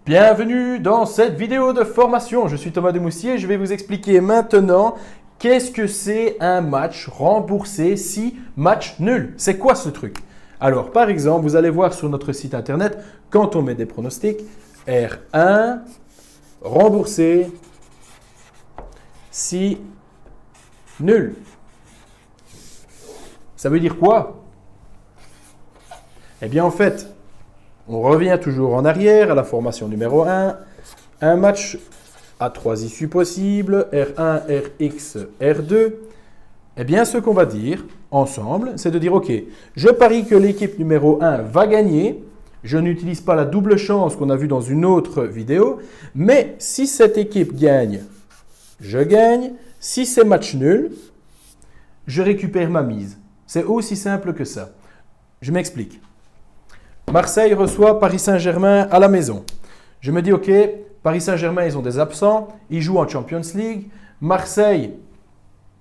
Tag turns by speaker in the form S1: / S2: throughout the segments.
S1: Bienvenue dans cette vidéo de formation. Je suis Thomas Demoustier et je vais vous expliquer maintenant qu'est-ce que c'est un match remboursé si match nul. C'est quoi ce truc? Alors, par exemple, vous allez voir sur notre site internet, quand on met des pronostics, R1 remboursé si nul. Ça veut dire quoi? Eh bien, en fait, on revient toujours en arrière à la formation numéro 1. Un match à 3 issues possibles, R1, Rx, R2. Eh bien, ce qu'on va dire ensemble, c'est de dire, OK, je parie que l'équipe numéro 1 va gagner. Je n'utilise pas la double chance qu'on a vue dans une autre vidéo. Mais si cette équipe gagne, je gagne. Si c'est match nul, je récupère ma mise. C'est aussi simple que ça. Je m'explique. Marseille reçoit Paris Saint-Germain à la maison. Je me dis, OK, Paris Saint-Germain, ils ont des absents, ils jouent en Champions League. Marseille,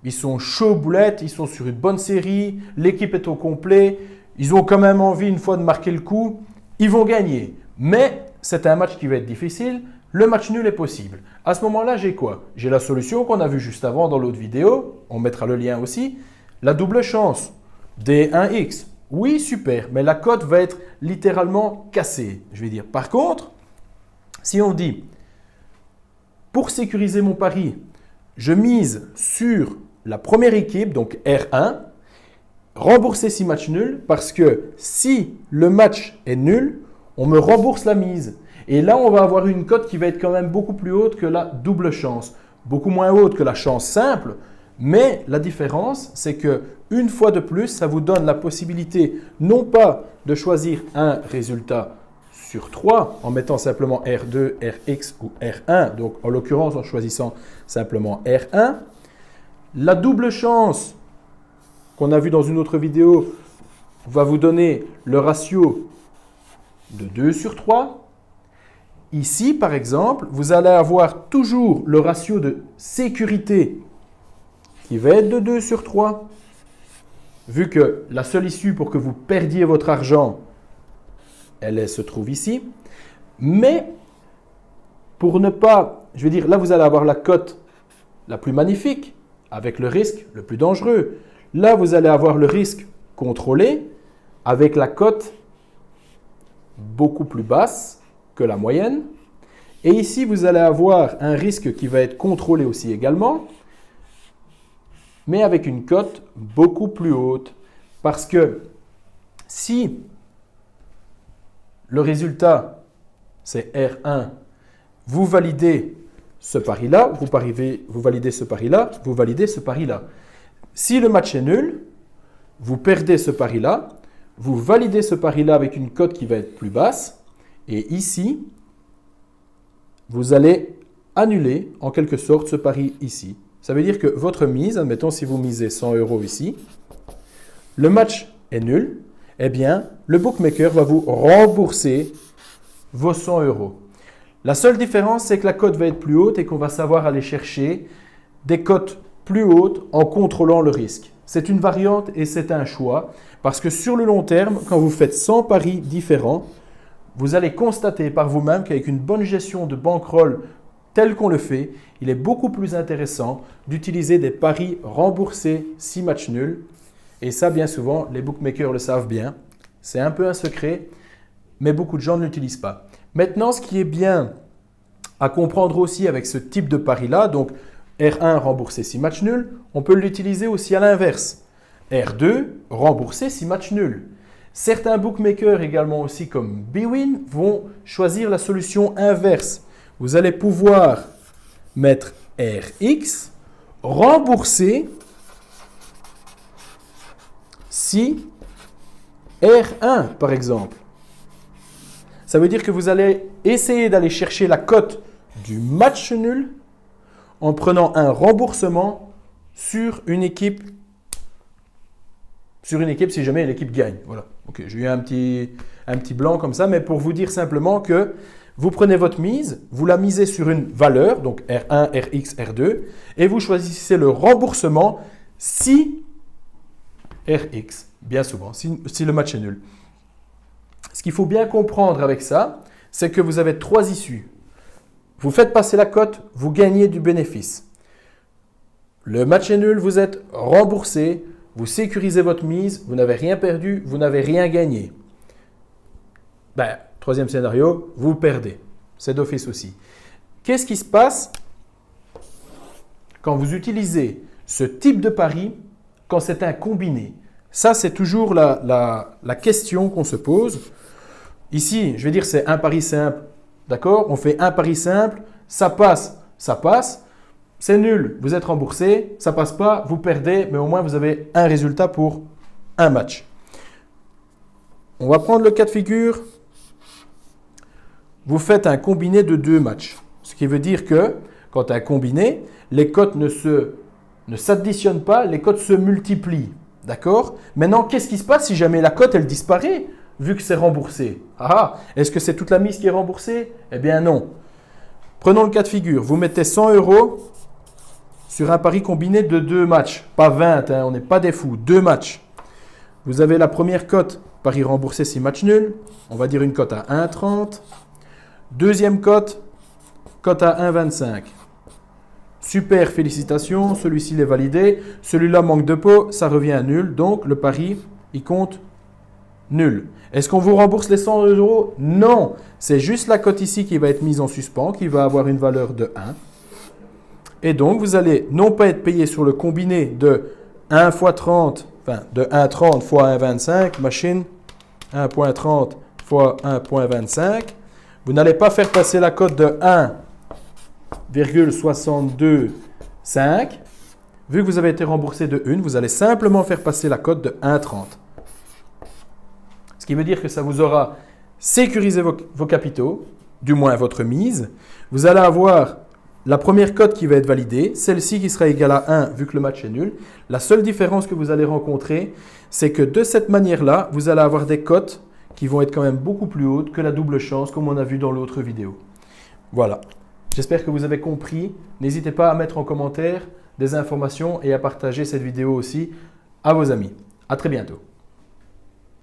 S1: ils sont chauds boulettes, ils sont sur une bonne série, l'équipe est au complet, ils ont quand même envie une fois de marquer le coup, ils vont gagner. Mais c'est un match qui va être difficile, le match nul est possible. À ce moment-là, j'ai quoi? J'ai la solution qu'on a vue juste avant dans l'autre vidéo, on mettra le lien aussi, la double chance, D1X. Oui, super, mais la cote va être littéralement cassée, je vais dire. Par contre, si on dit, pour sécuriser mon pari, je mise sur la première équipe, donc R1, rembourser si match nul, parce que si le match est nul, on me rembourse la mise. Et là, on va avoir une cote qui va être quand même beaucoup plus haute que la double chance, beaucoup moins haute que la chance simple. Mais la différence, c'est que une fois de plus, ça vous donne la possibilité non pas de choisir un résultat sur 3 en mettant simplement R2, Rx ou R1, donc en l'occurrence en choisissant simplement R1. La double chance qu'on a vu dans une autre vidéo va vous donner le ratio de 2 sur 3. Ici, par exemple, vous allez avoir toujours le ratio de sécurité qui va être de 2 sur 3. Vu que la seule issue pour que vous perdiez votre argent, se trouve ici. Mais pour ne pas, je veux dire, là vous allez avoir la cote la plus magnifique avec le risque le plus dangereux. Là vous allez avoir le risque contrôlé avec la cote beaucoup plus basse que la moyenne. Et ici vous allez avoir un risque qui va être contrôlé aussi également, mais avec une cote beaucoup plus haute. Parce que si le résultat, c'est R1, vous validez ce pari-là, vous validez ce pari-là, vous validez ce pari-là. Si le match est nul, vous perdez ce pari-là, vous validez ce pari-là avec une cote qui va être plus basse, et ici, vous allez annuler en quelque sorte ce pari ici. Ça veut dire que votre mise, admettons si vous misez 100 € ici, le match est nul, eh bien, le bookmaker va vous rembourser vos 100 €. La seule différence, c'est que la cote va être plus haute et qu'on va savoir aller chercher des cotes plus hautes en contrôlant le risque. C'est une variante et c'est un choix parce que sur le long terme, quand vous faites 100 paris différents, vous allez constater par vous-même qu'avec une bonne gestion de bankroll tel qu'on le fait, il est beaucoup plus intéressant d'utiliser des paris remboursés si match nul. Et ça, bien souvent, les bookmakers le savent bien. C'est un peu un secret, mais beaucoup de gens ne l'utilisent pas. Maintenant, ce qui est bien à comprendre aussi avec ce type de pari-là, donc R1 remboursé si match nul, on peut l'utiliser aussi à l'inverse. R2 remboursé si match nul. Certains bookmakers également aussi comme Bwin vont choisir la solution inverse. Vous allez pouvoir mettre Rx, rembourser si R1 par exemple. Ça veut dire que vous allez essayer d'aller chercher la cote du match nul en prenant un remboursement sur une équipe si jamais l'équipe gagne. Voilà. Ok, j'ai eu un petit blanc comme ça, mais pour vous dire simplement que vous prenez votre mise, vous la misez sur une valeur, donc R1, Rx, R2, et vous choisissez le remboursement si Rx, bien souvent, si le match est nul. Ce qu'il faut bien comprendre avec ça, c'est que vous avez 3 issues. Vous faites passer la cote, vous gagnez du bénéfice. Le match est nul, vous êtes remboursé, vous sécurisez votre mise, vous n'avez rien perdu, vous n'avez rien gagné. Ben, troisième scénario, vous perdez. C'est d'office aussi. Qu'est-ce qui se passe quand vous utilisez ce type de pari quand c'est un combiné? Ça, c'est toujours la question qu'on se pose. Ici, je vais dire c'est un pari simple. D'accord? On fait un pari simple, ça passe, ça passe. C'est nul, vous êtes remboursé. Ça passe pas, vous perdez, mais au moins vous avez un résultat pour un match. On va prendre le cas de figure. Vous faites un combiné de 2 matchs. Ce qui veut dire que, quand un combiné, les cotes ne s'additionnent pas, les cotes se multiplient. D'accord? Maintenant, qu'est-ce qui se passe si jamais la cote, elle disparaît, vu que c'est remboursé? Est-ce que c'est toute la mise qui est remboursée? Eh bien non. Prenons le cas de figure. Vous mettez 100 € sur un pari combiné de 2 matchs. Pas 20, on n'est pas des fous. 2 matchs. Vous avez la première cote, pari remboursé 6 matchs nuls. On va dire une cote à 1,30. Deuxième cote à 1,25. Super, félicitations, celui-ci est validé. Celui-là manque de pot, ça revient à nul. Donc, le pari, il compte nul. Est-ce qu'on vous rembourse les 100 €? Non, c'est juste la cote ici qui va être mise en suspens, qui va avoir une valeur de 1. Et donc, vous allez non pas être payé sur le combiné de 1 fois 30, enfin de 1,30 fois 1,25, machine, 1,30 fois 1,25. Vous n'allez pas faire passer la cote de 1,625. Vu que vous avez été remboursé de 1, vous allez simplement faire passer la cote de 1,30. Ce qui veut dire que ça vous aura sécurisé vos capitaux, du moins votre mise. Vous allez avoir la première cote qui va être validée, celle-ci qui sera égale à 1 vu que le match est nul. La seule différence que vous allez rencontrer, c'est que de cette manière-là, vous allez avoir des cotes qui vont être quand même beaucoup plus hautes que la double chance comme on a vu dans l'autre vidéo. Voilà. J'espère que vous avez compris. N'hésitez pas à mettre en commentaire des informations et à partager cette vidéo aussi à vos amis. À très bientôt.